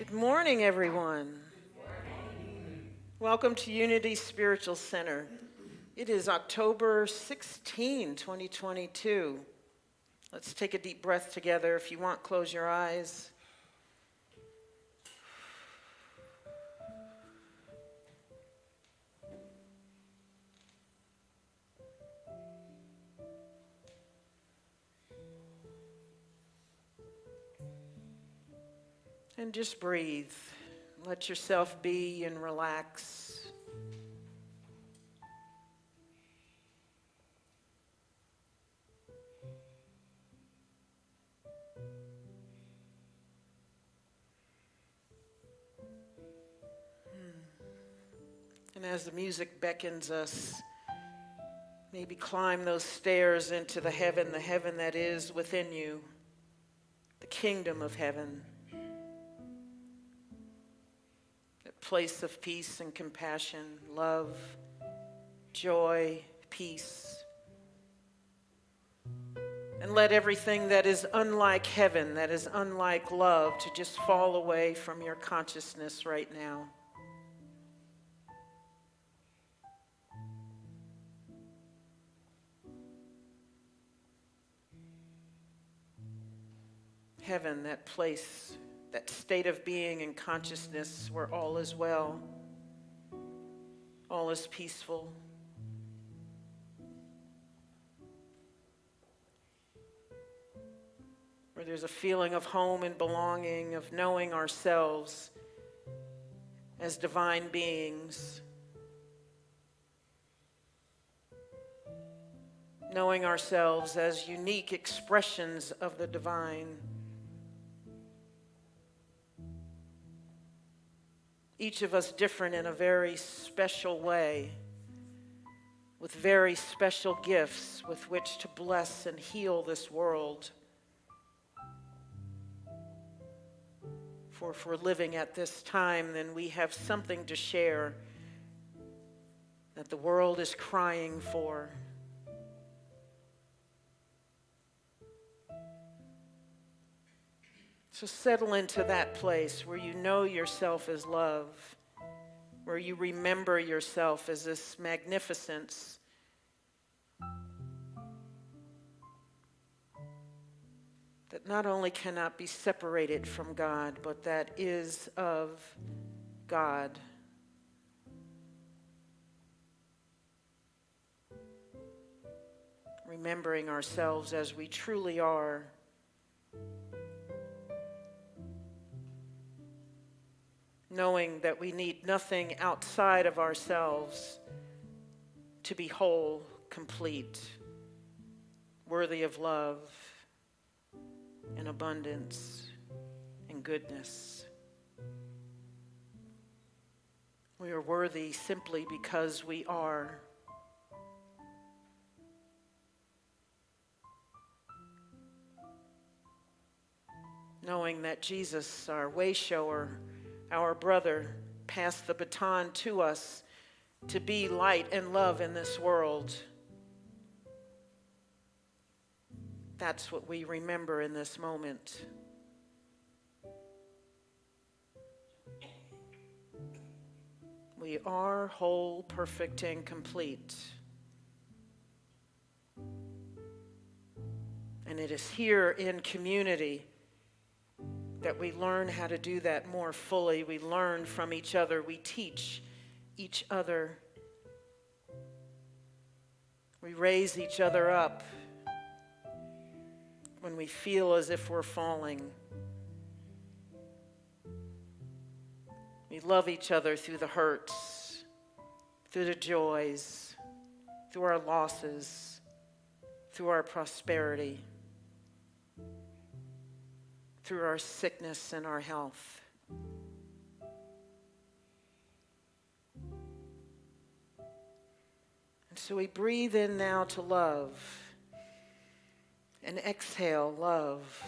Good morning, everyone. Welcome to Unity Spiritual Center. It is October 16, 2022. Let's take a deep breath together. If you want, close your eyes. And just breathe. Let yourself be and relax. And as the music beckons us, maybe climb those stairs into the heaven that is within you, the kingdom of heaven. Place of peace and compassion, love, joy, peace. And let everything that is unlike heaven, that is unlike love, to just fall away from your consciousness right now. Heaven, that place, that state of being and consciousness where all is well, all is peaceful. Where there's a feeling of home and belonging, of knowing ourselves as divine beings, knowing ourselves as unique expressions of the divine. Each of us different in a very special way, with very special gifts with which to bless and heal this world. For if we're living at this time, then we have something to share that the world is crying for. So settle into that place where you know yourself as love, where you remember yourself as this magnificence. That not only cannot be separated from God, but that is of God. Remembering ourselves as we truly are. Knowing that we need nothing outside of ourselves to be whole, complete, worthy of love and abundance and goodness. We are worthy simply because we are. Knowing that Jesus, our way shower, our brother, passed the baton to us to be light and love in this world. That's what we remember in this moment. We are whole, perfect, and complete. And it is here in community that we learn how to do that more fully. We learn from each other. We teach each other. We raise each other up when we feel as if we're falling. We love each other through the hurts, through the joys, through our losses, through our prosperity, through our sickness and our health. And so we breathe in now to love and exhale love,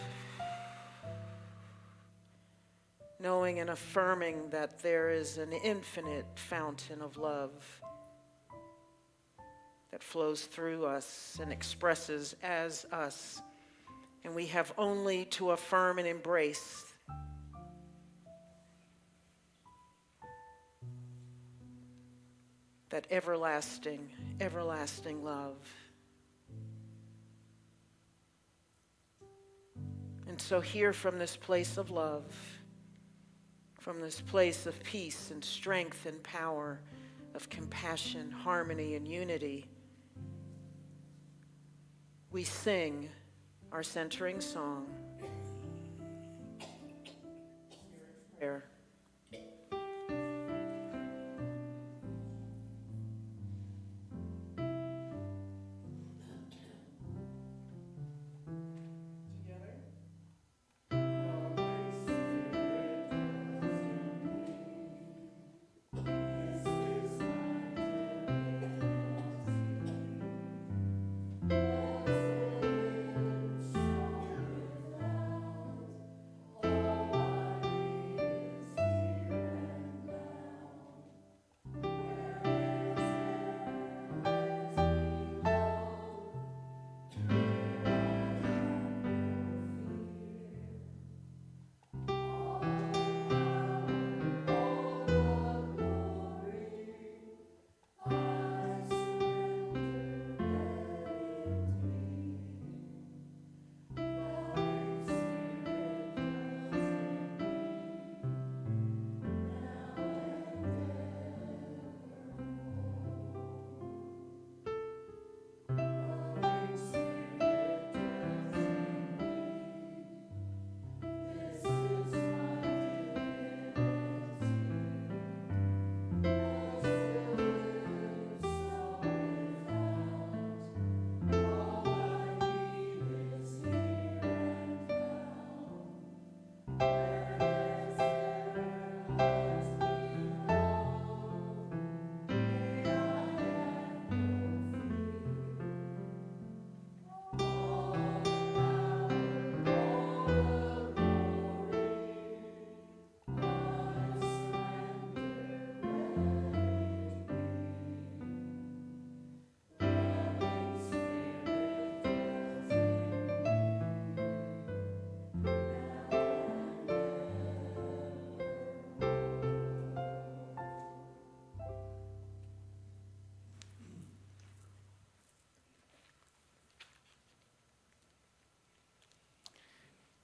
knowing and affirming that there is an infinite fountain of love that flows through us and expresses as us. And we have only to affirm and embrace that everlasting, everlasting love. And so here from this place of love, from this place of peace and strength and power, of compassion, harmony, and unity, we sing our centering song. Prayer.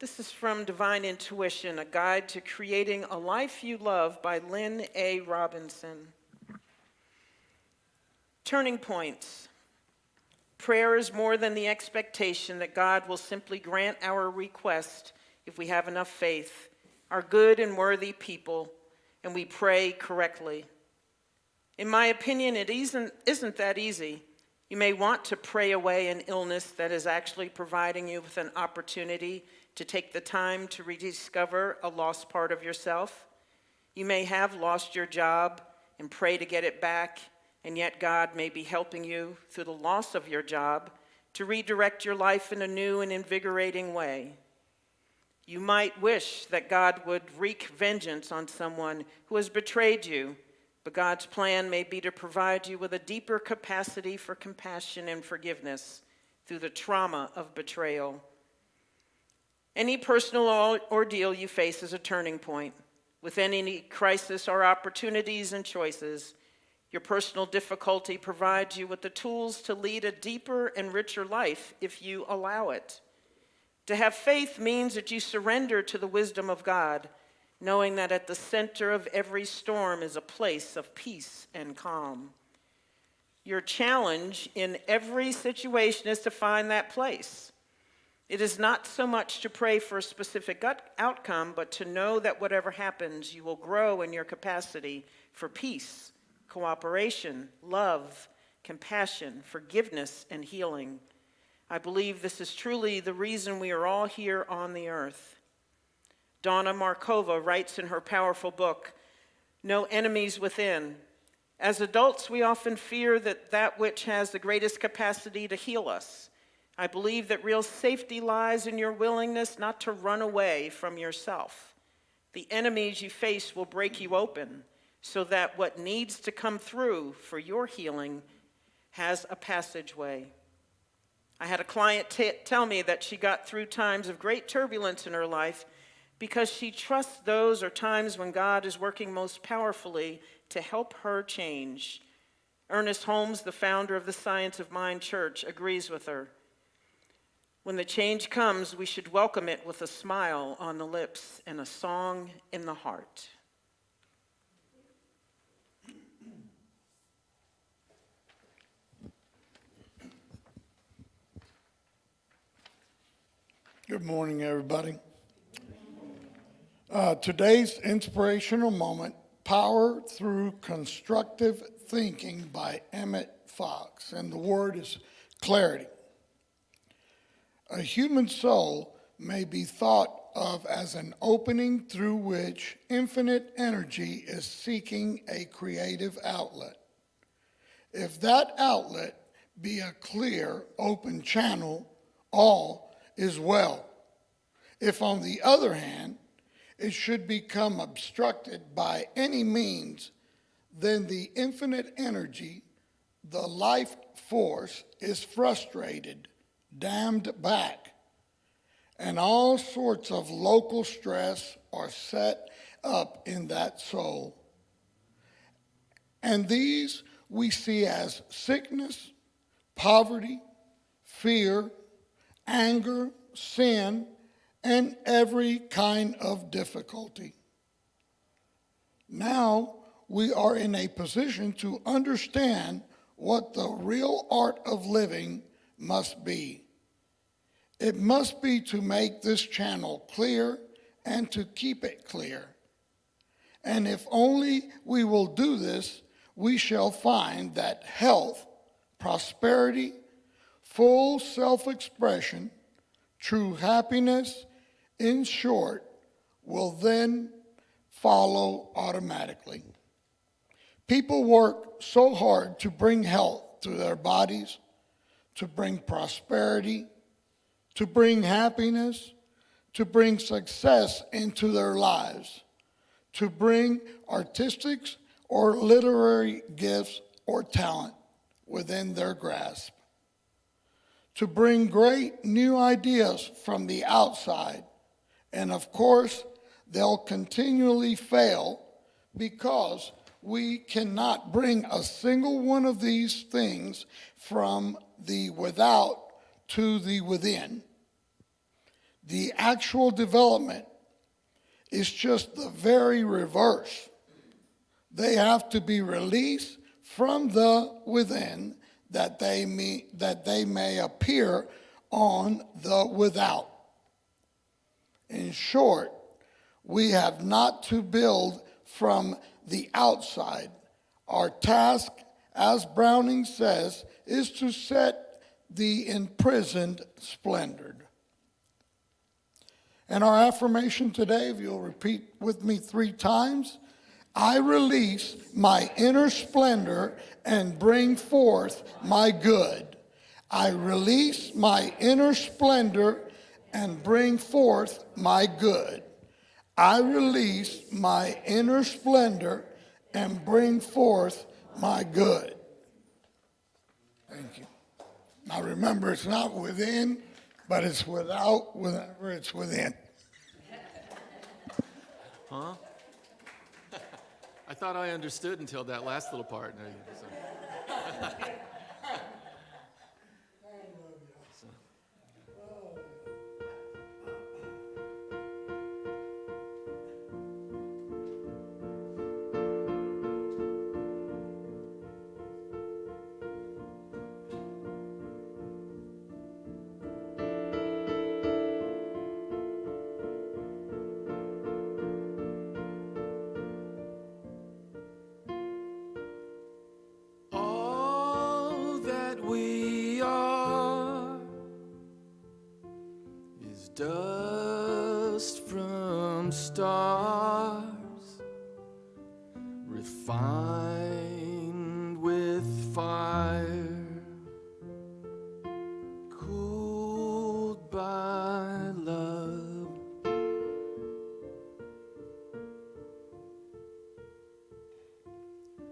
This is from Divine Intuition, A Guide to Creating a Life You Love by Lynn A. Robinson. Turning points. Prayer is more than the expectation that God will simply grant our request if we have enough faith, are good and worthy people, and we pray correctly. In my opinion, it isn't that easy. You may want to pray away an illness that is actually providing you with an opportunity to take the time to rediscover a lost part of yourself. You may have lost your job and pray to get it back, and yet God may be helping you through the loss of your job to redirect your life in a new and invigorating way. You might wish that God would wreak vengeance on someone who has betrayed you, but God's plan may be to provide you with a deeper capacity for compassion and forgiveness through the trauma of betrayal. Any personal ordeal you face is a turning point. With any crisis or opportunities and choices, your personal difficulty provides you with the tools to lead a deeper and richer life if you allow it. To have faith means that you surrender to the wisdom of God, knowing that at the center of every storm is a place of peace and calm. Your challenge in every situation is to find that place. It is not so much to pray for a specific outcome, but to know that whatever happens, you will grow in your capacity for peace, cooperation, love, compassion, forgiveness, and healing. I believe this is truly the reason we are all here on the earth. Donna Markova writes in her powerful book, No Enemies Within. As adults, we often fear that which has the greatest capacity to heal us. I believe that real safety lies in your willingness not to run away from yourself. The enemies you face will break you open so that what needs to come through for your healing has a passageway. I had a client tell me that she got through times of great turbulence in her life because she trusts those are times when God is working most powerfully to help her change. Ernest Holmes, the founder of the Science of Mind Church, agrees with her. When the change comes, we should welcome it with a smile on the lips and a song in the heart. Good morning, everybody. Today's inspirational moment, Power Through Constructive Thinking by Emmett Fox, and the word is clarity. A human soul may be thought of as an opening through which infinite energy is seeking a creative outlet. If that outlet be a clear, open channel, all is well. If, on the other hand, it should become obstructed by any means, then the infinite energy, the life force, is frustrated, dammed back, and all sorts of local stress are set up in that soul. And these we see as sickness, poverty, fear, anger, sin, and every kind of difficulty. Now we are in a position to understand what the real art of living must be. It must be to make this channel clear and to keep it clear. And if only we will do this, we shall find that health, prosperity, full self-expression, true happiness, in short, will then follow automatically. People work so hard to bring health to their bodies, to bring prosperity, to bring happiness, to bring success into their lives, to bring artistic or literary gifts or talent within their grasp, to bring great new ideas from the outside. And of course, they'll continually fail because we cannot bring a single one of these things from the without to the within. The actual development is just the very reverse. They have to be released from the within that they may appear on the without. In short, we have not to build from the outside. Our task, as Browning says, is to set the imprisoned splendor. And our affirmation today, if you'll repeat with me 3 times, I release my inner splendor and bring forth my good. I release my inner splendor and bring forth my good. I release my inner splendor and bring forth my good. Thank you. Now remember, it's not within, but it's without, whenever it's within. Huh? I thought I understood until that last little part. All that we are is dust from stars, refined with fire, cooled by love.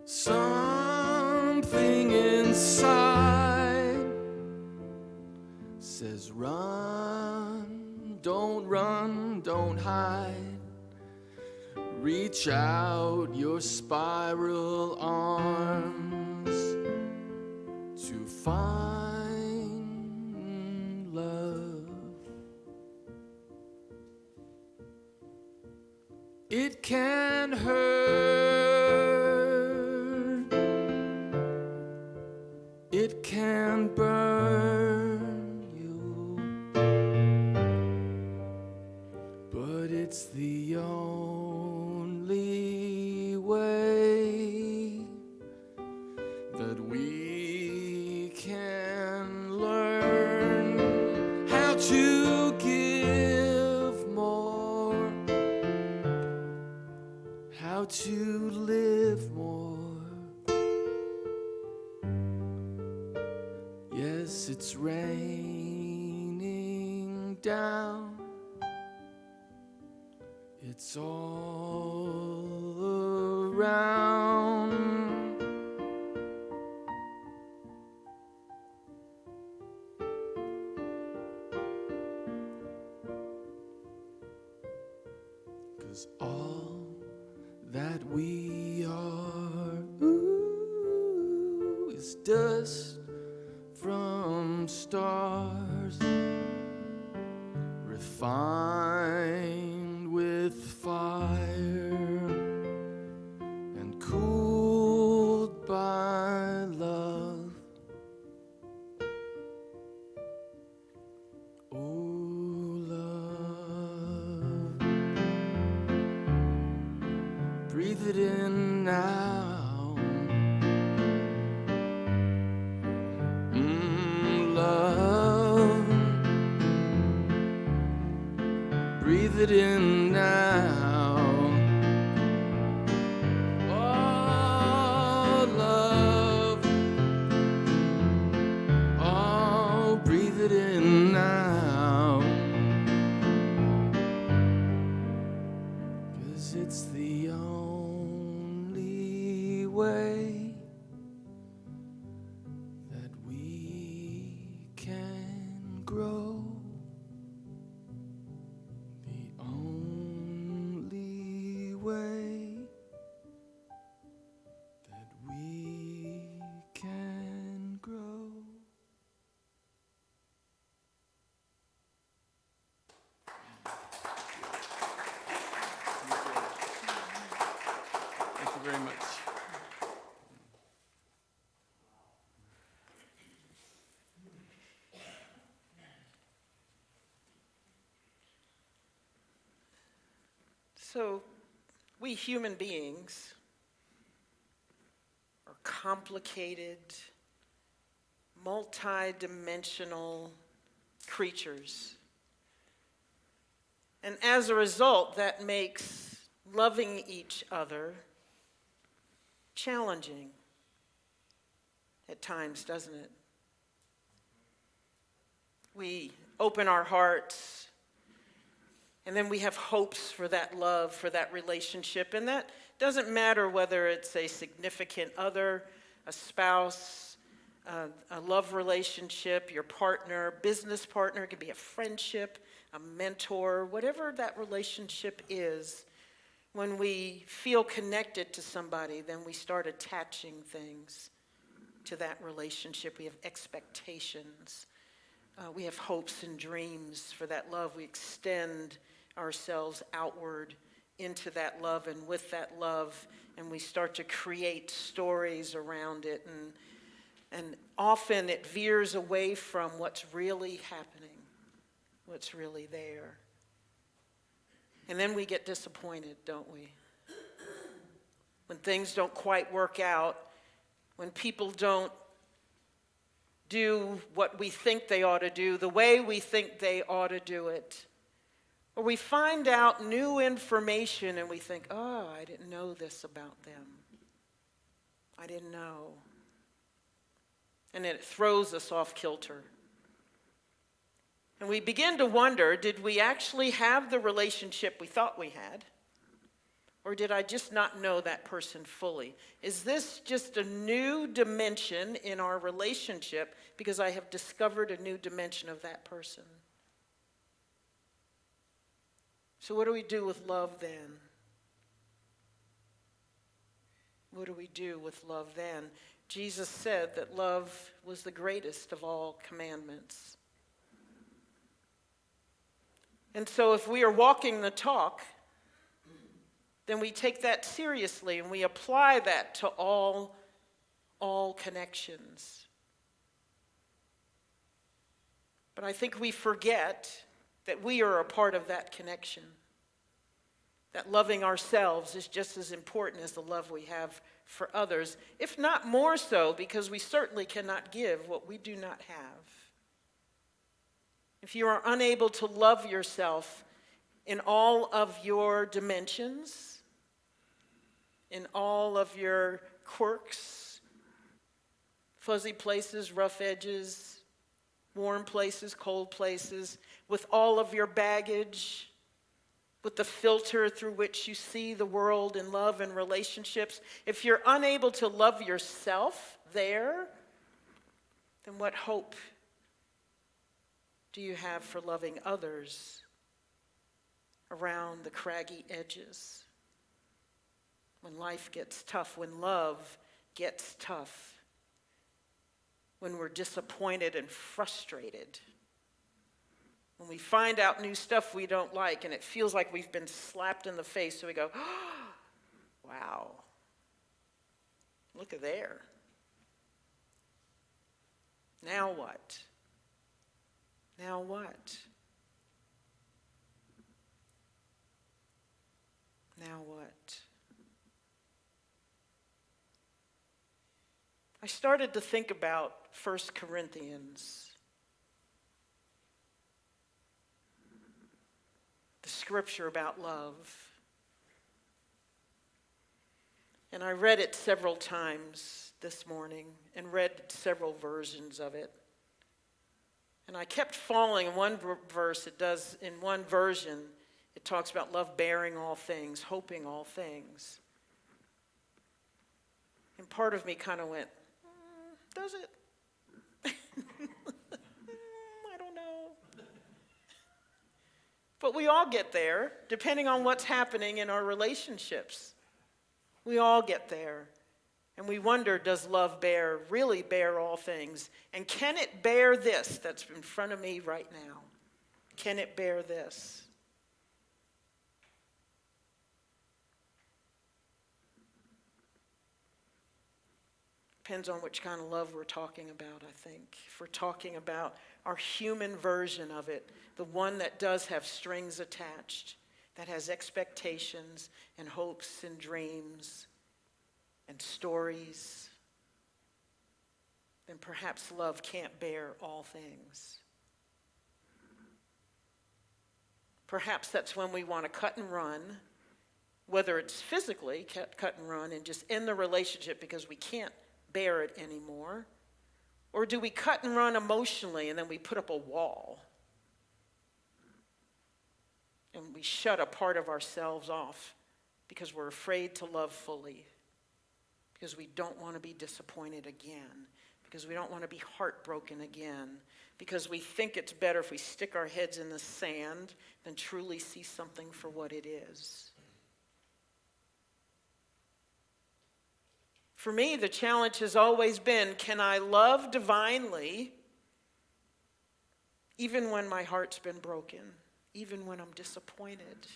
Something inside says run, don't hide. Reach out your spiral arms to find love. It can hurt, it can burn you, but it's the only way that we can learn how to give more, how to live more. Yes, it's raining down. It's all around. 'Cause all that we are, ooh, is dust from stars, refined with fire and cooled by love. Oh, love, breathe it in now. Love, breathe it in now. Oh, love, oh, breathe it in now. 'Cause it's the only way that we can grow. The only way that we can grow. Thank you very much. So, we human beings are complicated, multi-dimensional creatures. And as a result, that makes loving each other challenging at times, doesn't it? We open our hearts, and then we have hopes for that love, for that relationship. And that doesn't matter whether it's a significant other, a spouse, a love relationship, your partner, business partner. It could be a friendship, a mentor, whatever that relationship is. When we feel connected to somebody, then we start attaching things to that relationship. We have expectations. We have hopes and dreams for that love. We extend ourselves outward into that love and with that love, and we start to create stories around it, and often it veers away from what's really happening, what's really there. And then we get disappointed, don't we? When things don't quite work out, when people don't do what we think they ought to do, the way we think they ought to do it. Or we find out new information and we think, oh, I didn't know this about them. I didn't know. And then it throws us off kilter. And we begin to wonder, did we actually have the relationship we thought we had? Or did I just not know that person fully? Is this just a new dimension in our relationship because I have discovered a new dimension of that person? So what do we do with love then? What do we do with love then? Jesus said that love was the greatest of all commandments. And so if we are walking the talk, then we take that seriously and we apply that to all connections. But I think we forget that we are a part of that connection. That loving ourselves is just as important as the love we have for others, if not more so, because we certainly cannot give what we do not have. If you are unable to love yourself in all of your dimensions, in all of your quirks, fuzzy places, rough edges, warm places, cold places, with all of your baggage, with the filter through which you see the world and love and relationships, if you're unable to love yourself there, then what hope do you have for loving others around the craggy edges? When life gets tough, when love gets tough, when we're disappointed and frustrated, when we find out new stuff we don't like and it feels like we've been slapped in the face, so we go, oh, wow, look at there. Now what? Now what? Now what? I started to think about 1 Corinthians. The scripture about love. And I read it several times this morning and read several versions of it. And I kept falling in one verse. In one version, it talks about love bearing all things, hoping all things. And part of me kind of went, does it? I don't know. But we all get there, depending on what's happening in our relationships. We all get there. And we wonder, does love really bear all things? And can it bear this that's in front of me right now? Can it bear this? Depends on which kind of love we're talking about, I think. If we're talking about our human version of it, the one that does have strings attached, that has expectations and hopes and dreams and stories, then perhaps love can't bear all things. Perhaps that's when we want to cut and run, whether it's physically cut and run and just end the relationship because we can't bear it anymore, or do we cut and run emotionally and then we put up a wall and we shut a part of ourselves off because we're afraid to love fully, because we don't want to be disappointed again, because we don't want to be heartbroken again, because we think it's better if we stick our heads in the sand than truly see something for what it is. For me, the challenge has always been, can I love divinely even when my heart's been broken, even when I'm disappointed,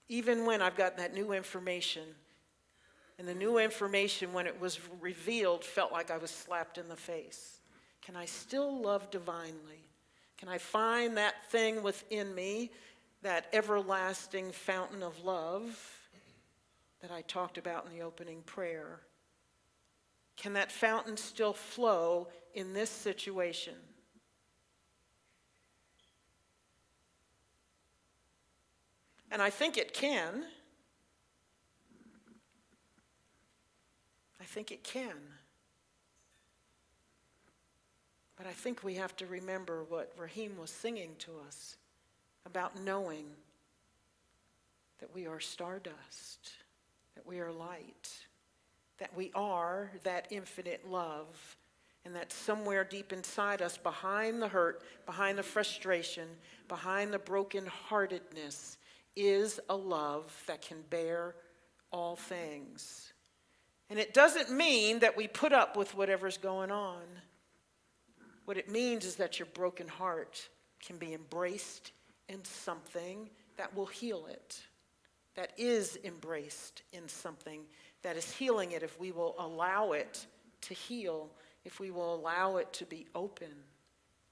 even when I've got that new information, and the new information, when it was revealed, felt like I was slapped in the face? Can I still love divinely? Can I find that thing within me, that everlasting fountain of love that I talked about in the opening prayer? Can that fountain still flow in this situation? And I think it can. I think it can. But I think we have to remember what Raheem was singing to us about knowing that we are stardust, that we are light, that we are that infinite love, and that somewhere deep inside us, behind the hurt, behind the frustration, behind the brokenheartedness, is a love that can bear all things. And it doesn't mean that we put up with whatever's going on. What it means is that your broken heart can be embraced in something that will heal it, that is embraced in something that is healing it if we will allow it to heal, if we will allow it to be open,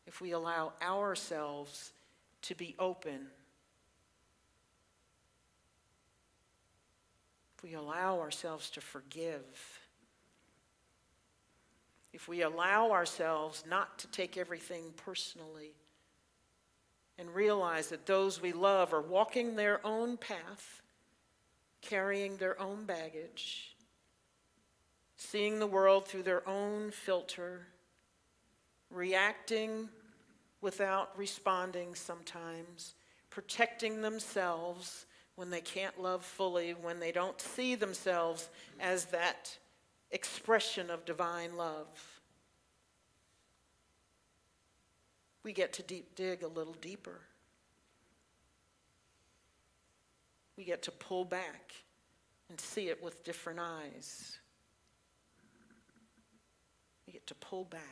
if we allow ourselves to be open. If we allow ourselves to forgive, if we allow ourselves not to take everything personally and realize that those we love are walking their own path, carrying their own baggage, seeing the world through their own filter, reacting without responding sometimes, protecting themselves when they can't love fully, when they don't see themselves as that expression of divine love. We get to deep dig a little deeper. We get to pull back and see it with different eyes. We get to pull back.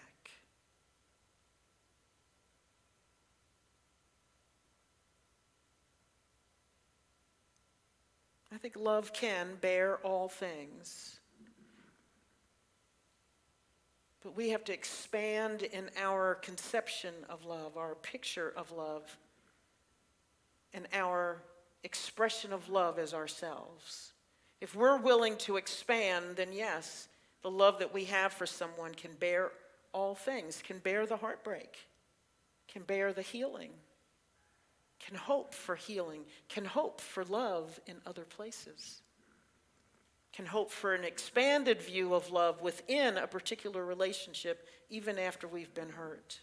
I think love can bear all things. But we have to expand in our conception of love, our picture of love, and our expression of love as ourselves. If we're willing to expand, then yes, the love that we have for someone can bear all things, can bear the heartbreak, can bear the healing, can hope for healing, can hope for love in other places, can hope for an expanded view of love within a particular relationship, even after we've been hurt.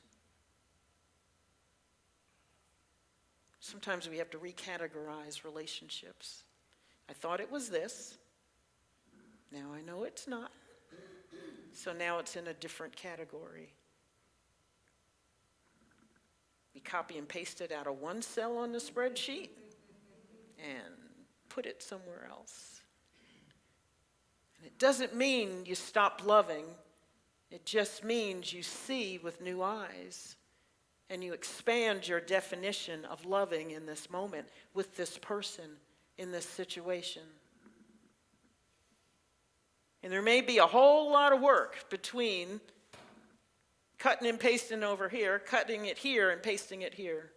Sometimes we have to recategorize relationships. I thought it was this. Now I know it's not. So now it's in a different category. We copy and paste it out of one cell on the spreadsheet and put it somewhere else. And it doesn't mean you stop loving. It just means you see with new eyes and you expand your definition of loving in this moment with this person in this situation. And there may be a whole lot of work between cutting and pasting over here, cutting it here and pasting it here.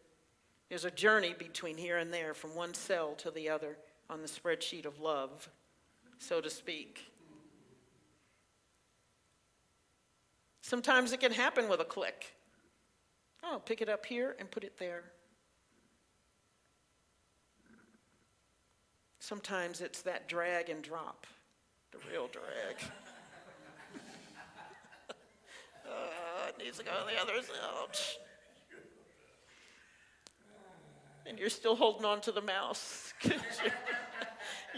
There's a journey between here and there, from one cell to the other on the spreadsheet of love, so to speak. Sometimes it can happen with a click. Oh, pick it up here and put it there. Sometimes it's that drag and drop, the real drag. It needs to go to the other side. And you're still holding on to the mouse.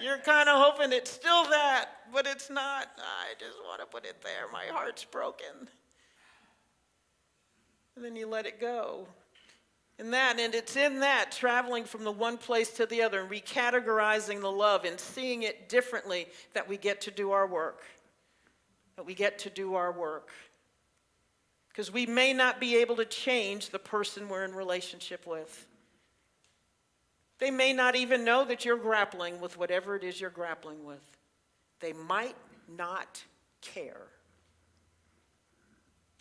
You're kind of hoping it's still that, but it's not. I just want to put it there. My heart's broken. And then you let it go. And it's in that, traveling from the one place to the other and recategorizing the love and seeing it differently, that we get to do our work. Because we may not be able to change the person we're in relationship with. They may not even know that you're grappling with whatever it is you're grappling with. They might not care.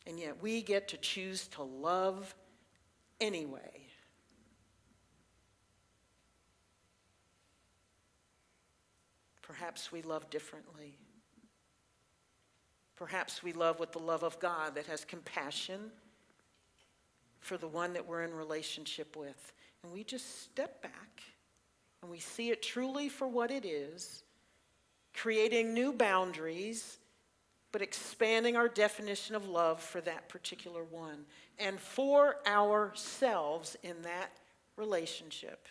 And yet we get to choose to love anyway. Perhaps we love differently. Perhaps we love with the love of God that has compassion for the one that we're in relationship with. And we just step back and we see it truly for what it is, creating new boundaries, but expanding our definition of love for that particular one and for ourselves in that relationship.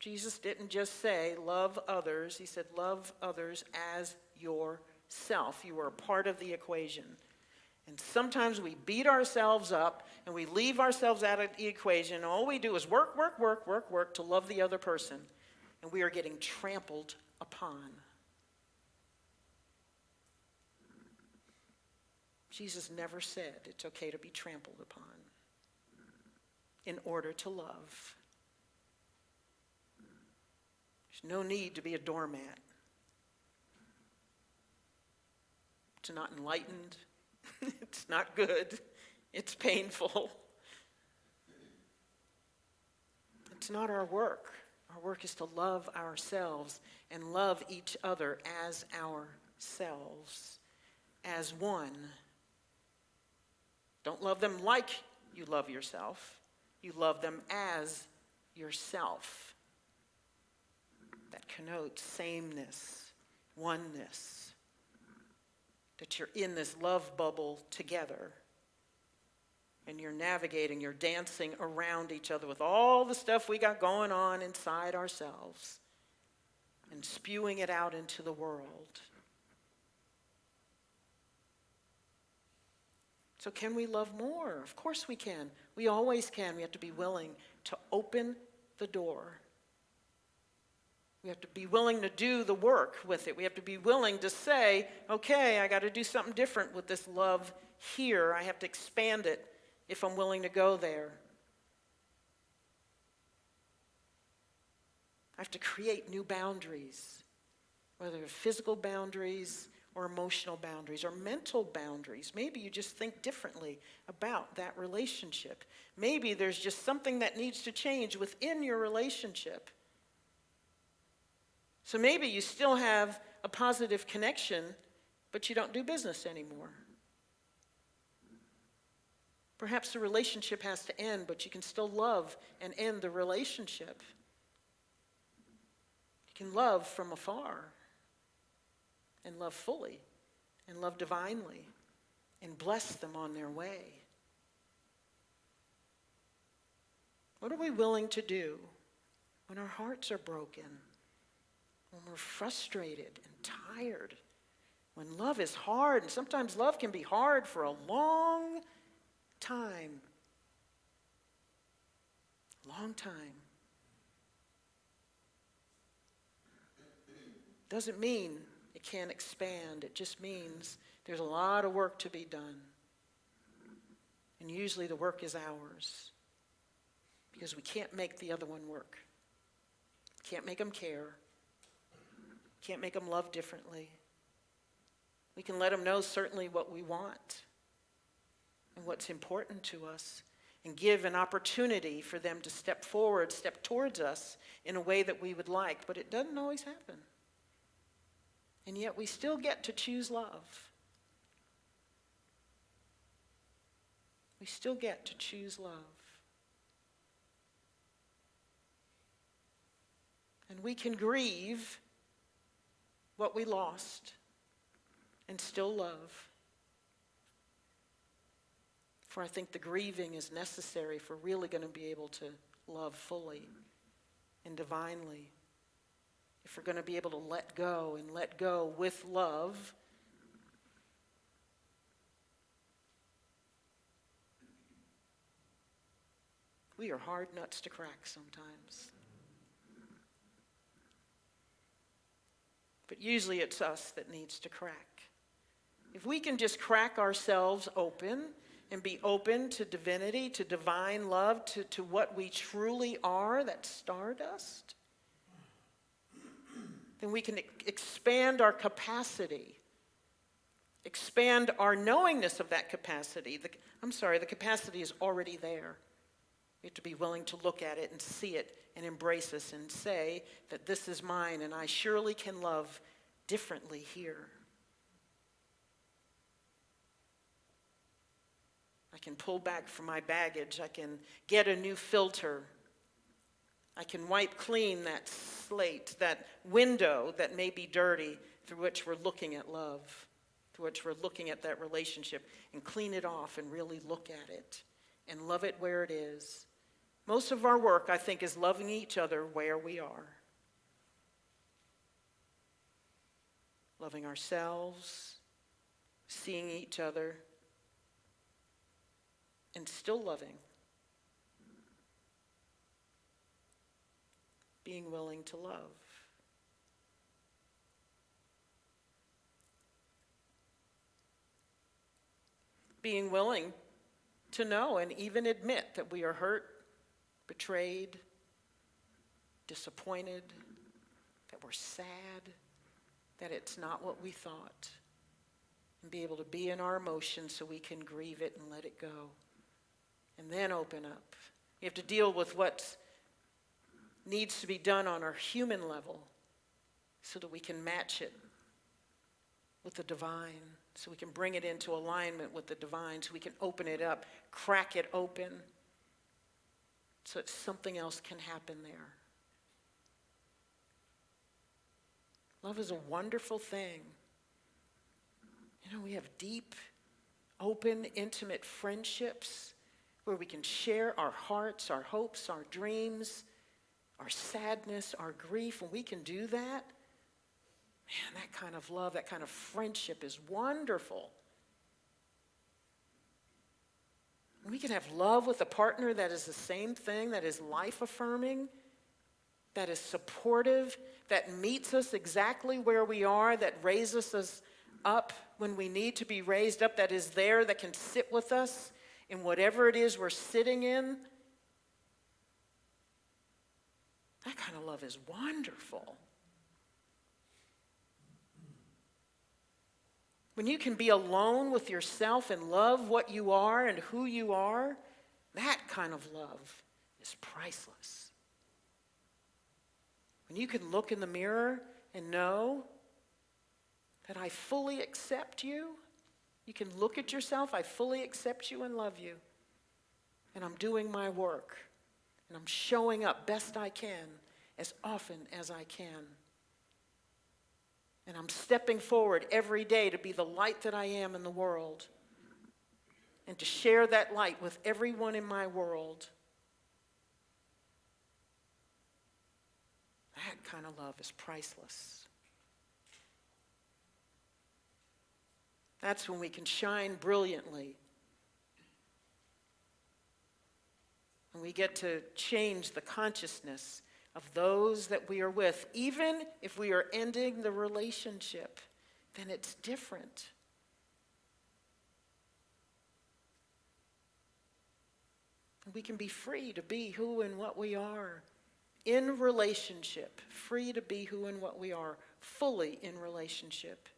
Jesus didn't just say, love others. He said, love others as yourself. You are a part of the equation. And sometimes we beat ourselves up and we leave ourselves out of the equation. All we do is work, work, work, work, work to love the other person. And we are getting trampled upon. Jesus never said it's okay to be trampled upon in order to love. There's no need to be a doormat. It's not enlightened. It's not good. It's painful. It's not our work. Our work is to love ourselves and love each other as ourselves, as one. Don't love them like you love yourself. You love them as yourself. That connotes sameness, oneness. That you're in this love bubble together. And you're navigating, you're dancing around each other with all the stuff we got going on inside ourselves. And spewing it out into the world. So can we love more? Of course we can. We always can. We have to be willing to open the door. We have to be willing to do the work with it. We have to be willing to say, okay, I got to do something different with this love here. I have to expand it if I'm willing to go there. I have to create new boundaries, whether they're physical boundaries or emotional boundaries or mental boundaries. Maybe you just think differently about that relationship. Maybe there's just something that needs to change within your relationship. So maybe you still have a positive connection, but you don't do business anymore. Perhaps the relationship has to end, but you can still love and end the relationship. You can love from afar. And love fully, and love divinely, and bless them on their way. What are we willing to do when our hearts are broken, when we're frustrated and tired, when love is hard? And sometimes love can be hard for a long time. Long time. Doesn't mean it can't expand. It just means there's a lot of work to be done. And usually the work is ours. Because we can't make the other one work. Can't make them care. Can't make them love differently. We can let them know certainly what we want and what's important to us, and give an opportunity for them to step forward, step towards us in a way that we would like. But it doesn't always happen. And yet we still get to choose love. We still get to choose love. And we can grieve what we lost and still love. For I think the grieving is necessary if we're really going to be able to love fully and divinely. If we're going to be able to let go and let go with love, we are hard nuts to crack sometimes. But usually it's us that needs to crack. If we can just crack ourselves open and be open to divinity, to divine love, to what we truly are, that stardust, then we can expand our capacity, expand our knowingness of that capacity. The capacity is already there. We have to be willing to look at it and see it and embrace us and say that this is mine and I surely can love differently here. I can pull back from my baggage. I can get a new filter. I can wipe clean that slate, that window that may be dirty through which we're looking at love, through which we're looking at that relationship, and clean it off and really look at it and love it where it is. Most of our work, I think, is loving each other where we are. Loving ourselves, seeing each other, and still loving. Being willing to love. Being willing to know and even admit that we are hurt, betrayed, disappointed, that we're sad, that it's not what we thought. And be able to be in our emotions so we can grieve it and let it go. And then open up. You have to deal with what needs to be done on our human level so that we can match it with the divine, so we can bring it into alignment with the divine, so we can open it up, crack it open, so that something else can happen there. Love is a wonderful thing. You know, we have deep, open, intimate friendships where we can share our hearts, our hopes, our dreams, our sadness, our grief. When we can do that, man, that kind of love, that kind of friendship is wonderful. We can have love with a partner that is the same thing, that is life-affirming, that is supportive, that meets us exactly where we are, that raises us up when we need to be raised up, that is there, that can sit with us in whatever it is we're sitting in. That kind of love is wonderful. When you can be alone with yourself and love what you are and who you are, that kind of love is priceless. When you can look in the mirror and know that I fully accept you, you can look at yourself, I fully accept you and love you. And I'm doing my work. And I'm showing up best I can, as often as I can. And I'm stepping forward every day to be the light that I am in the world. And to share that light with everyone in my world. That kind of love is priceless. That's when we can shine brilliantly. And we get to change the consciousness of those that we are with. Even if we are ending the relationship, then it's different. And we can be free to be who and what we are. In relationship, free to be who and what we are, fully in relationship.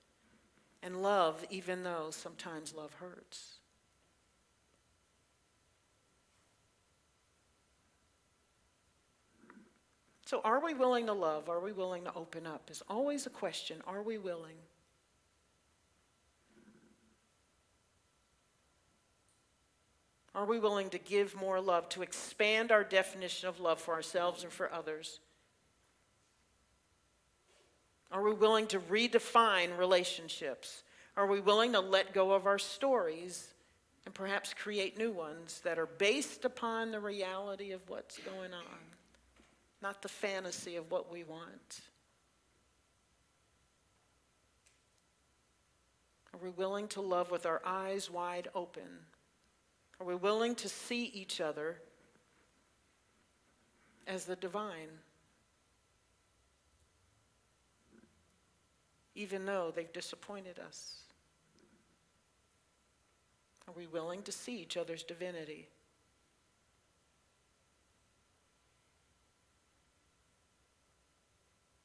And love, even though sometimes love hurts. So are we willing to love? Are we willing to open up? Is always a question. Are we willing? Are we willing to give more love, to expand our definition of love for ourselves and for others? Are we willing to redefine relationships? Are we willing to let go of our stories and perhaps create new ones that are based upon the reality of what's going on, not the fantasy of what we want? Are we willing to love with our eyes wide open? Are we willing to see each other as the divine, even though they've disappointed us? Are we willing to see each other's divinity?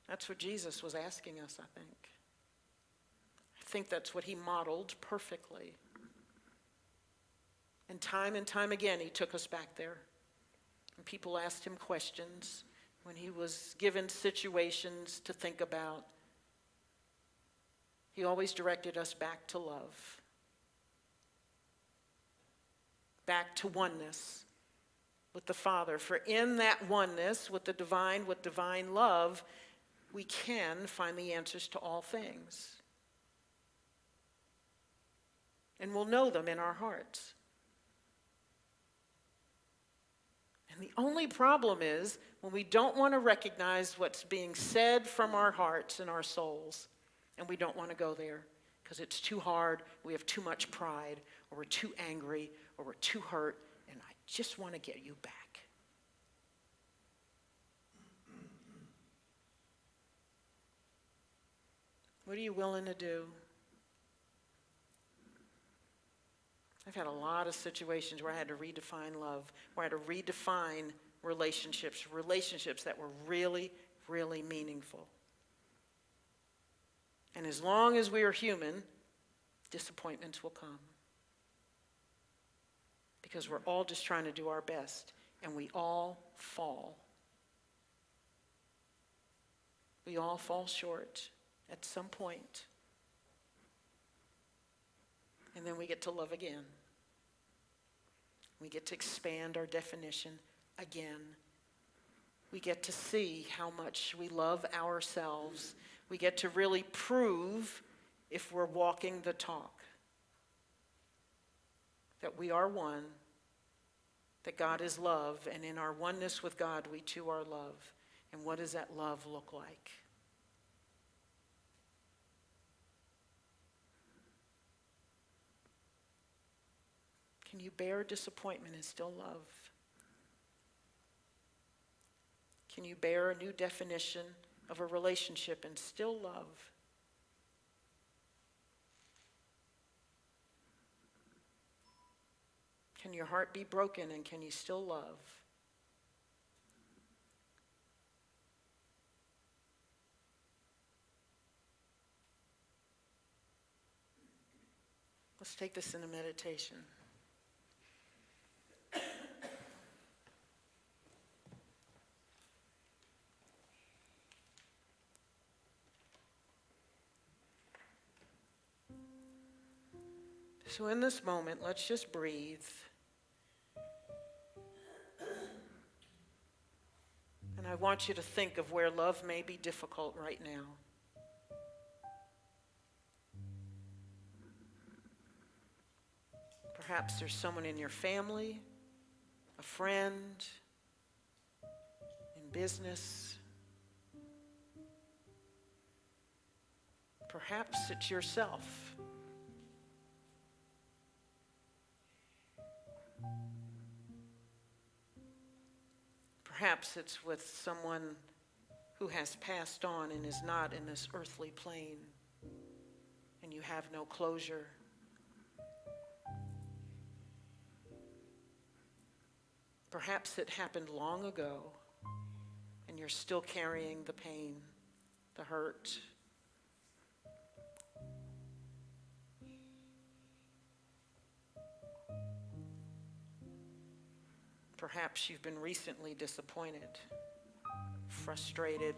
That's what Jesus was asking us, I think. I think that's what he modeled perfectly. And time again, he took us back there. And people asked him questions when he was given situations to think about. He always directed us back to love. Back to oneness with the Father. For in that oneness with the divine, with divine love, we can find the answers to all things. And we'll know them in our hearts. And the only problem is when we don't want to recognize what's being said from our hearts and our souls, and we don't want to go there because it's too hard, we have too much pride, or we're too angry, or we're too hurt, and I just want to get you back. What are you willing to do? I've had a lot of situations where I had to redefine love, where I had to redefine relationships that were really, really meaningful. And as long as we are human, disappointments will come. Because we're all just trying to do our best, and we all fall. We all fall short at some point. And then we get to love again. We get to expand our definition again. We get to see how much we love ourselves. We get to really prove if we're walking the talk. That we are one, that God is love, and in our oneness with God, we too are love. And what does that love look like? Can you bear disappointment and still love? Can you bear a new definition of a relationship and still love? Can your heart be broken and can you still love? Let's take this in a meditation. So in this moment, let's just breathe. And I want you to think of where love may be difficult right now. Perhaps there's someone in your family, a friend, in business. Perhaps it's yourself. Perhaps it's with someone who has passed on and is not in this earthly plane, and you have no closure. Perhaps it happened long ago, and you're still carrying the pain, the hurt. Perhaps you've been recently disappointed, frustrated,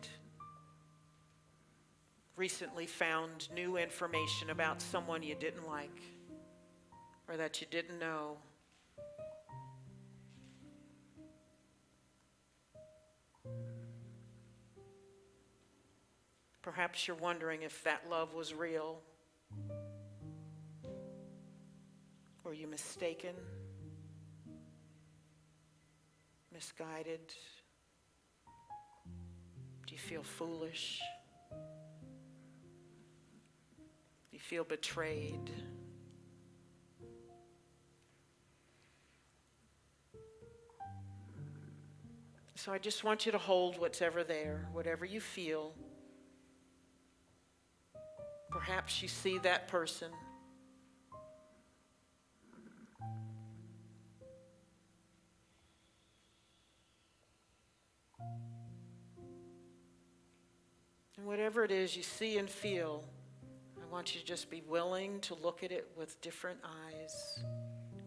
recently found new information about someone you didn't like or that you didn't know. Perhaps you're wondering if that love was real. Were you mistaken? Misguided? Do you feel foolish? Do you feel betrayed? So I just want you to hold whatever there, whatever you feel. Perhaps you see that person. And whatever it is you see and feel, I want you to just be willing to look at it with different eyes,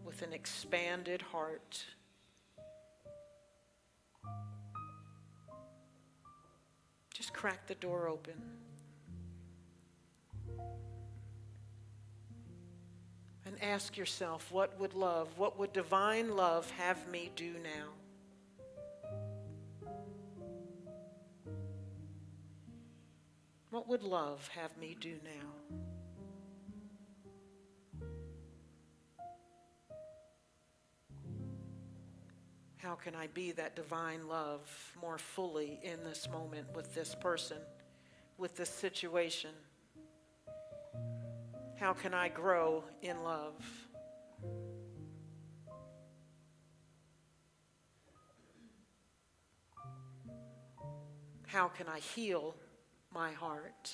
with an expanded heart. Just crack the door open. And ask yourself, what would divine love have me do now? What would love have me do now? How can I be that divine love more fully in this moment with this person, with this situation? How can I grow in love? How can I heal my heart?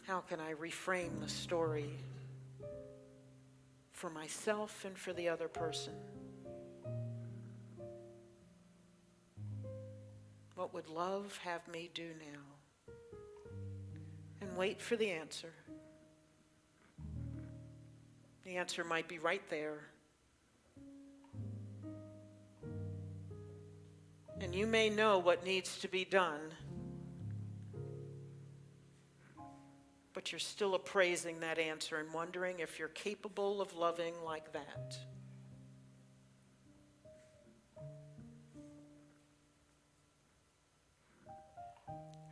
How can I reframe the story for myself and for the other person? What would love have me do now? And wait for the answer. The answer might be right there. And you may know what needs to be done, but you're still appraising that answer and wondering if you're capable of loving like that.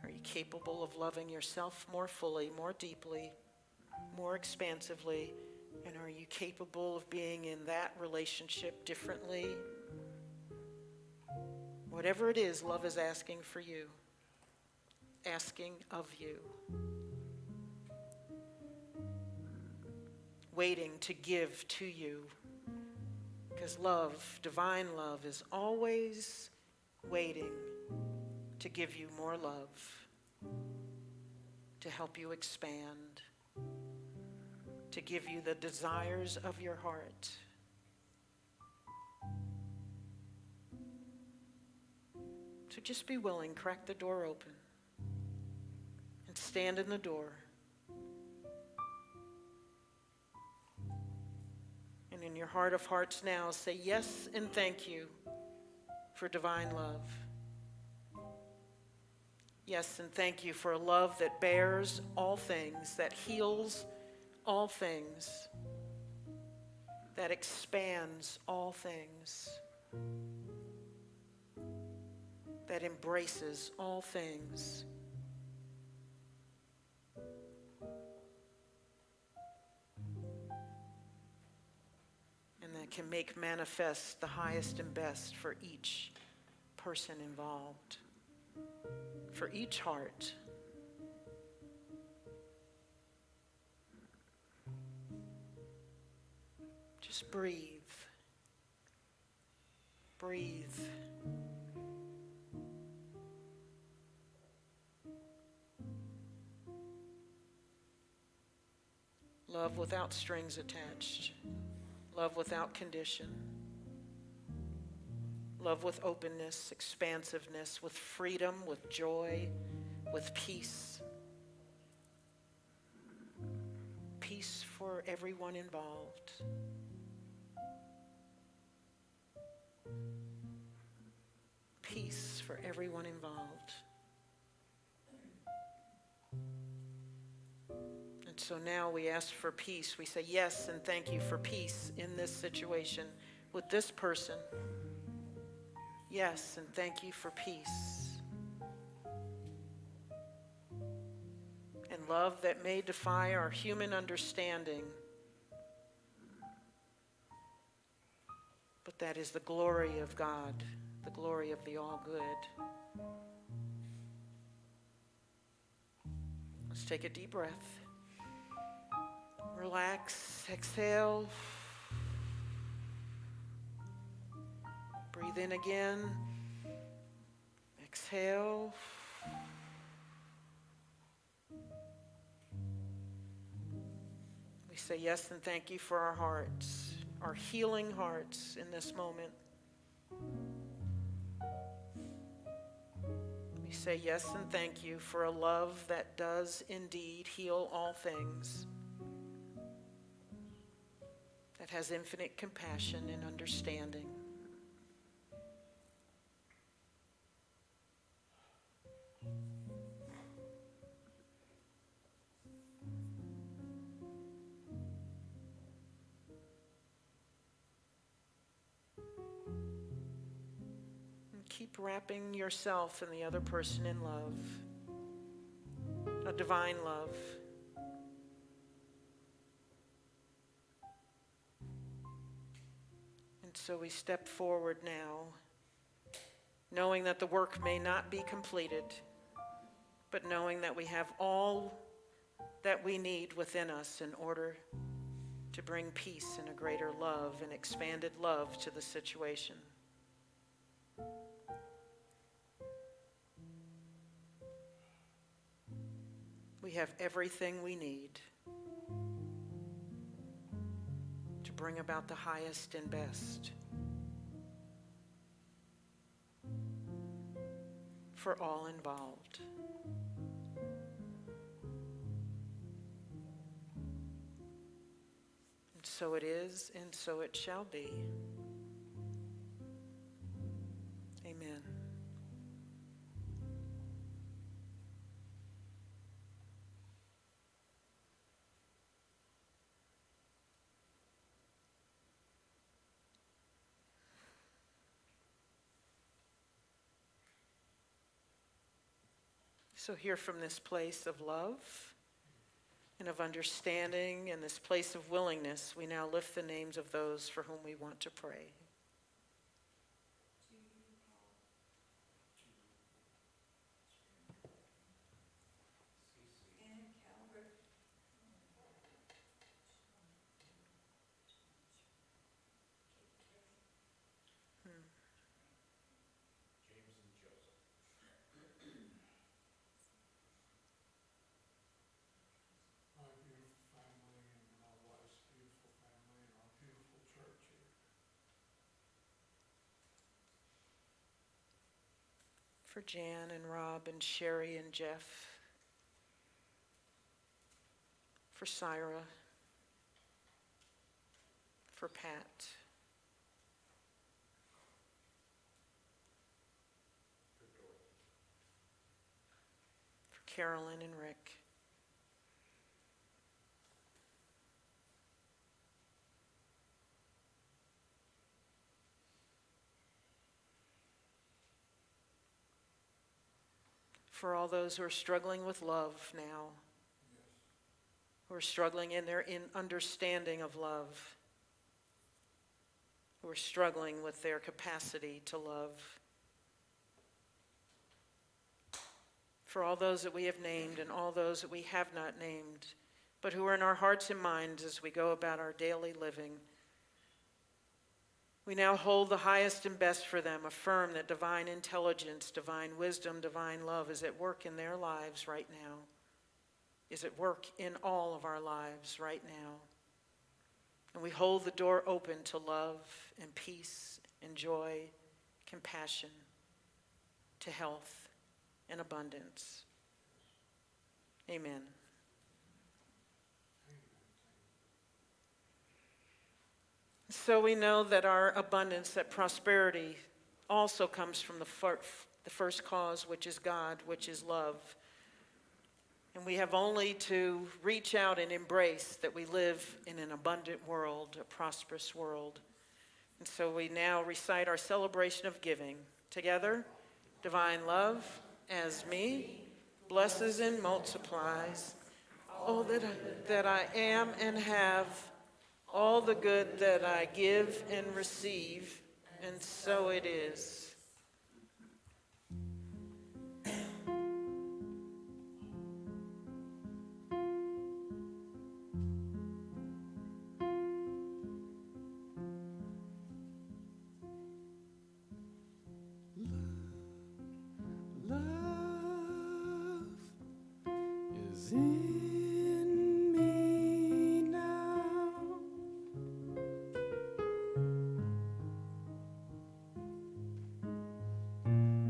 Are you capable of loving yourself more fully, more deeply, more expansively? And are you capable of being in that relationship differently? Whatever it is, love is asking for you, asking of you, waiting to give to you. Because love, divine love, is always waiting to give you more love, to help you expand, to give you the desires of your heart. So just be willing, crack the door open, and stand in the door. And in your heart of hearts now, say yes and thank you for divine love. Yes, and thank you for a love that bears all things, that heals all things, that expands all things, that embraces all things. And that can make manifest the highest and best for each person involved, for each heart. Just breathe. Breathe. Love without strings attached. Love without condition. Love with openness, expansiveness, with freedom, with joy, with peace. Peace for everyone involved. Peace for everyone involved. And so now we ask for peace. We say yes and thank you for peace in this situation with this person. Yes, and thank you for peace. And love that may defy our human understanding, but that is the glory of God, the glory of the all-good. Let's take a deep breath. Relax, exhale. Breathe in again. Exhale. We say yes and thank you for our hearts, our healing hearts in this moment. We say yes and thank you for a love that does indeed heal all things, that has infinite compassion and understanding. Keep wrapping yourself and the other person in love, a divine love. And so we step forward now, knowing that the work may not be completed, but knowing that we have all that we need within us in order to bring peace and a greater love and expanded love to the situation. We have everything we need to bring about the highest and best for all involved. And so it is, and so it shall be. Amen. So here from this place of love and of understanding and this place of willingness, we now lift the names of those for whom we want to pray. My beautiful family and my wife's beautiful family and our beautiful church here. For Jan and Rob and Sherry and Jeff. For Syra. For Pat. For Carolyn and Rick. For all those who are struggling with love now, who are struggling in their understanding of love, who are struggling with their capacity to love. For all those that we have named and all those that we have not named, but who are in our hearts and minds as we go about our daily living. We now hold the highest and best for them, affirm that divine intelligence, divine wisdom, divine love is at work in their lives right now, is at work in all of our lives right now. And we hold the door open to love and peace and joy, compassion, to health and abundance. Amen. So we know that our abundance, that prosperity, also comes from the first cause, which is God, which is love. And we have only to reach out and embrace that we live in an abundant world, a prosperous world. And so we now recite our celebration of giving. Together, divine love, as me, blesses and multiplies all that I am and have, all the good that I give and receive, and so it is. Love is in me now.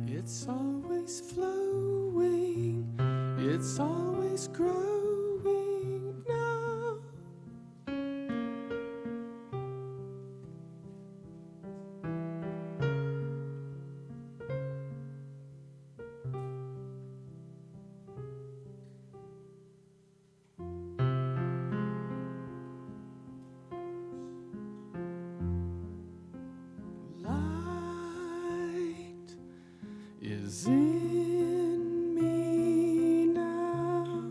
It's always flowing, it's always growing now. Light is in me now.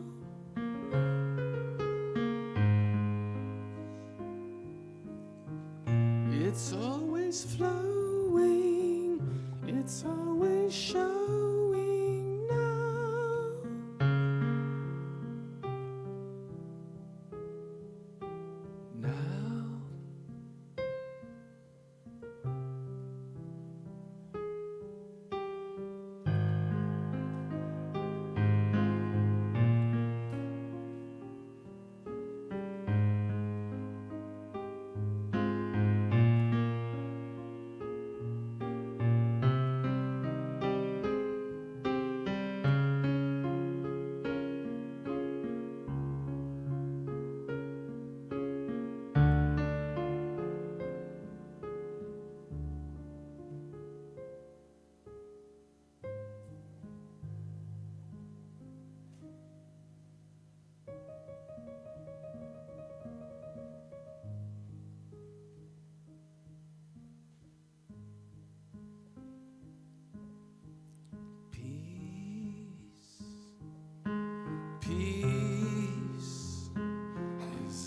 It's always flowing, it's always showing now.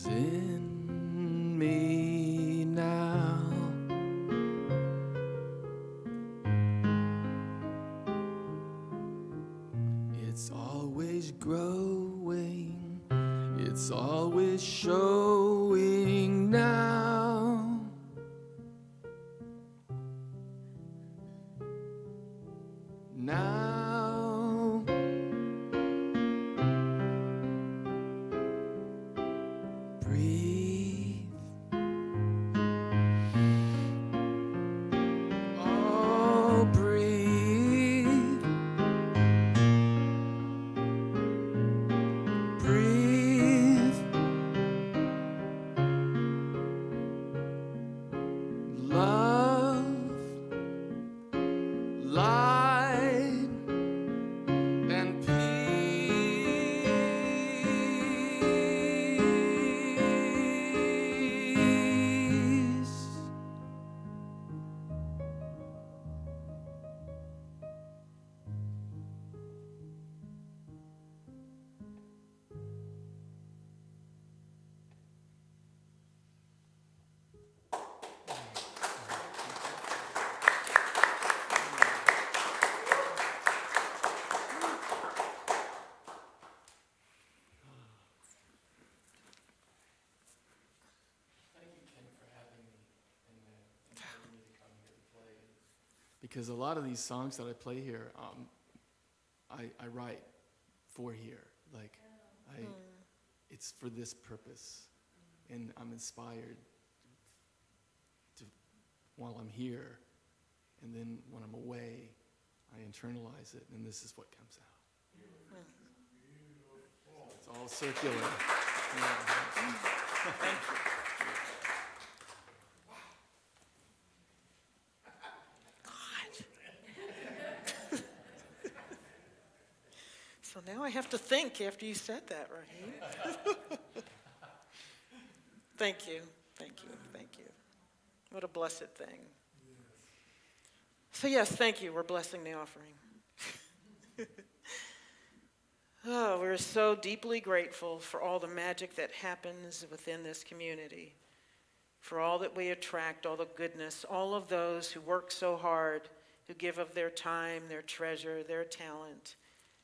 in me now. It's always growing, it's always showing now. Now, breathe. Oh, breathe. Breathe. Love, light, and peace. Because a lot of these songs that I play here, I write for here. Like, it's for this purpose, and I'm inspired to while I'm here, and then when I'm away, I internalize it, and this is what comes out. So it's all circular. Yeah. So now I have to think after you said that, Raheem. Thank you, thank you, thank you. What a blessed thing. So yes, thank you. We're blessing the offering. Oh, we're so deeply grateful for all the magic that happens within this community, for all that we attract, all the goodness, all of those who work so hard, who give of their time, their treasure, their talent,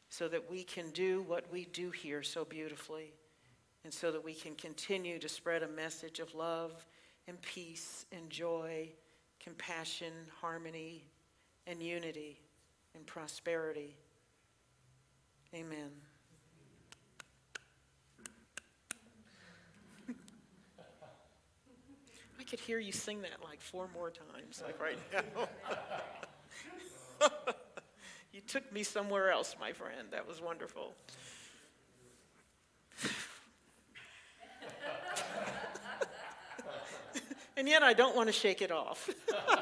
so that we can do what we do here so beautifully, and so that we can continue to spread a message of love and peace and joy, compassion, harmony, and unity and prosperity. Amen. I could hear you sing that like 4 more times, like right now. You took me somewhere else, my friend. That was wonderful. And yet I don't want to shake it off. You don't want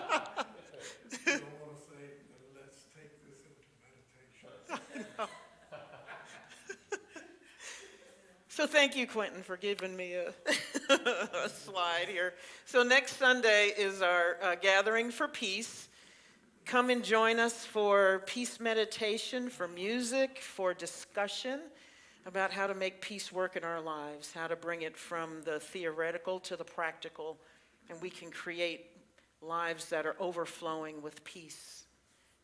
to say, let's take this into meditation. So thank you, Quentin, for giving me a, a slide here. So next Sunday is our Gathering for Peace. Come and join us for peace meditation, for music, for discussion about how to make peace work in our lives, how to bring it from the theoretical to the practical, and we can create lives that are overflowing with peace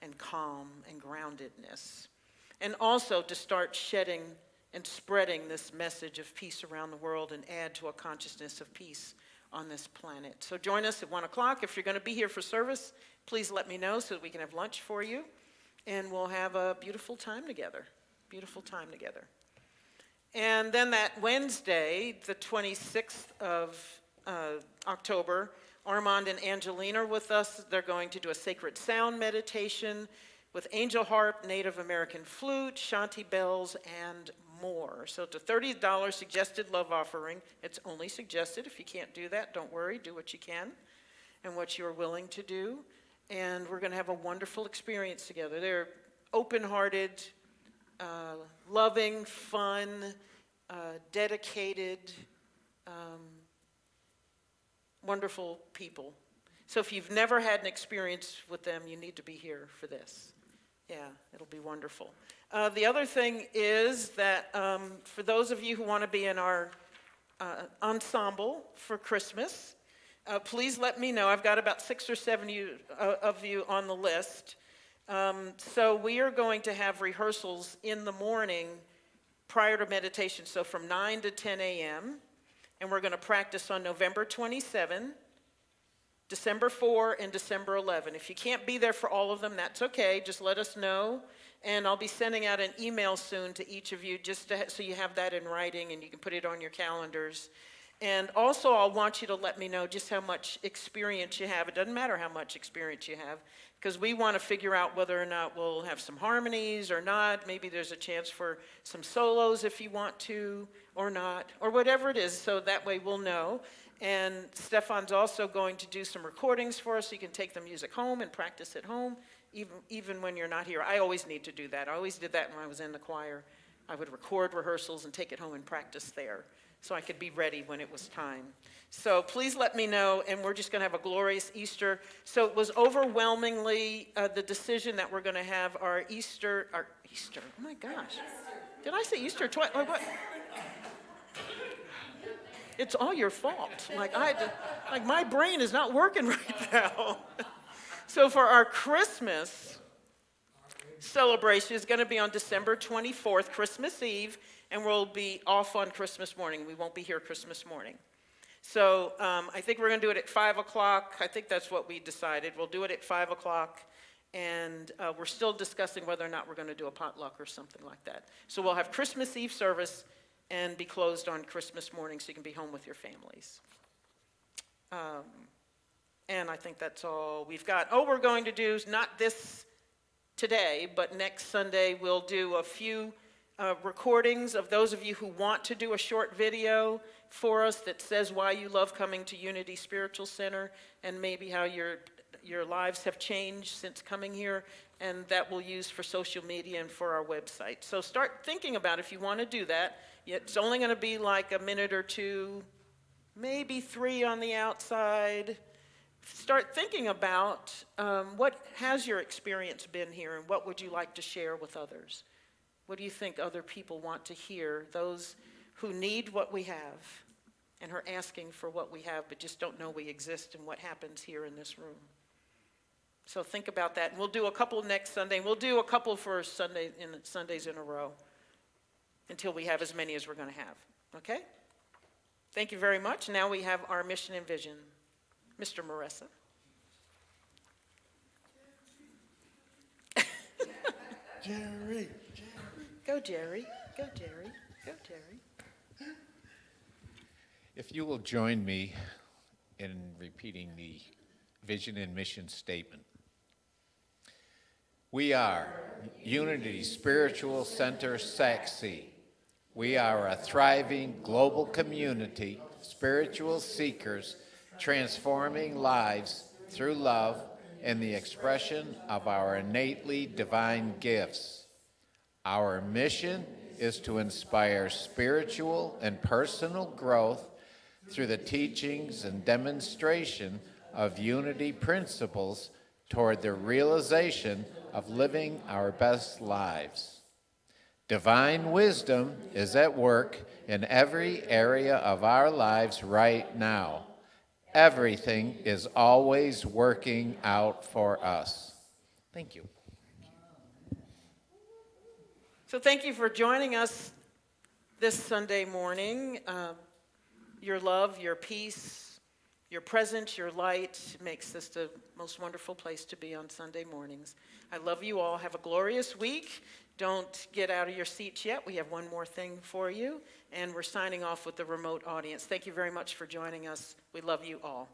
and calm and groundedness. And also to start shedding and spreading this message of peace around the world and add to a consciousness of peace on this planet. So join us at 1 o'clock. If you're going to be here for service, please let me know so that we can have lunch for you, and we'll have a beautiful time together. Beautiful time together. And then that Wednesday, the 26th of October, Armand and Angelina are with us. They're going to do a sacred sound meditation with angel harp, Native American flute, shanty bells, and more. So it's a $30 suggested love offering. It's only suggested. If you can't do that, don't worry. Do what you can and what you're willing to do. And we're going to have a wonderful experience together. They're open-hearted, loving, fun, dedicated, wonderful people. So if you've never had an experience with them, you need to be here for this. Yeah, it'll be wonderful. The other thing is that for those of you who want to be in our ensemble for Christmas. Please let me know. I've got about 6 or 7 of you on the list. So we are going to have rehearsals in the morning prior to meditation, so from 9 to 10 a.m., and we're going to practice on November 27, December 4, and December 11. If you can't be there for all of them, that's okay. Just let us know, and I'll be sending out an email soon to each of you so you have that in writing and you can put it on your calendars. And also, I'll want you to let me know just how much experience you have. It doesn't matter how much experience you have, because we want to figure out whether or not we'll have some harmonies or not. Maybe there's a chance for some solos if you want to or not, or whatever it is, so that way we'll know. And Stefan's also going to do some recordings for us so you can take the music home and practice at home, even when you're not here. I always need to do that. I always did that when I was in the choir. I would record rehearsals and take it home and practice there, so I could be ready when it was time. So please let me know, and we're just going to have a glorious Easter. So it was overwhelmingly the decision that we're going to have our Easter, oh my gosh. Did I say Easter twice? Oh, what? It's all your fault. Like my brain is not working right now. So for our Christmas celebration is going to be on December 24th, Christmas Eve, and we'll be off on Christmas morning. We won't be here Christmas morning. So I think we're going to do it at 5 o'clock. I think that's what we decided. We'll do it at 5 o'clock, and we're still discussing whether or not we're going to do a potluck or something like that. So we'll have Christmas Eve service and be closed on Christmas morning so you can be home with your families. And I think that's all we've got. Oh, we're going to do, not this today, but next Sunday, we'll do a few recordings of those of you who want to do a short video for us that says why you love coming to Unity Spiritual Center and maybe how your lives have changed since coming here, and that we'll use for social media and for our website. So start thinking about if you want to do that. It's only going to be like a minute or two, maybe 3 on the outside. Start thinking about what has your experience been here, and what would you like to share with others? What do you think other people want to hear? Those who need what we have and are asking for what we have but just don't know we exist and what happens here in this room. So think about that. And we'll do a couple next Sunday. And we'll do a couple for Sundays in a row until we have as many as we're going to have. Okay? Thank you very much. Now we have our mission and vision. Mr. Maressa. Jerry. Go, Jerry. Go, Jerry. Go, Jerry. If you will join me in repeating the vision and mission statement. We are Unity Spiritual Center, Saxe. We are a thriving global community, spiritual seekers, transforming lives through love and the expression of our innately divine gifts. Our mission is to inspire spiritual and personal growth through the teachings and demonstration of unity principles toward the realization of living our best lives. Divine wisdom is at work in every area of our lives right now. Everything is always working out for us. Thank you. So thank you for joining us this Sunday morning. Your love, your peace, your presence, your light makes this the most wonderful place to be on Sunday mornings. I love you all. Have a glorious week. Don't get out of your seats yet. We have one more thing for you, and we're signing off with the remote audience. Thank you very much for joining us. We love you all.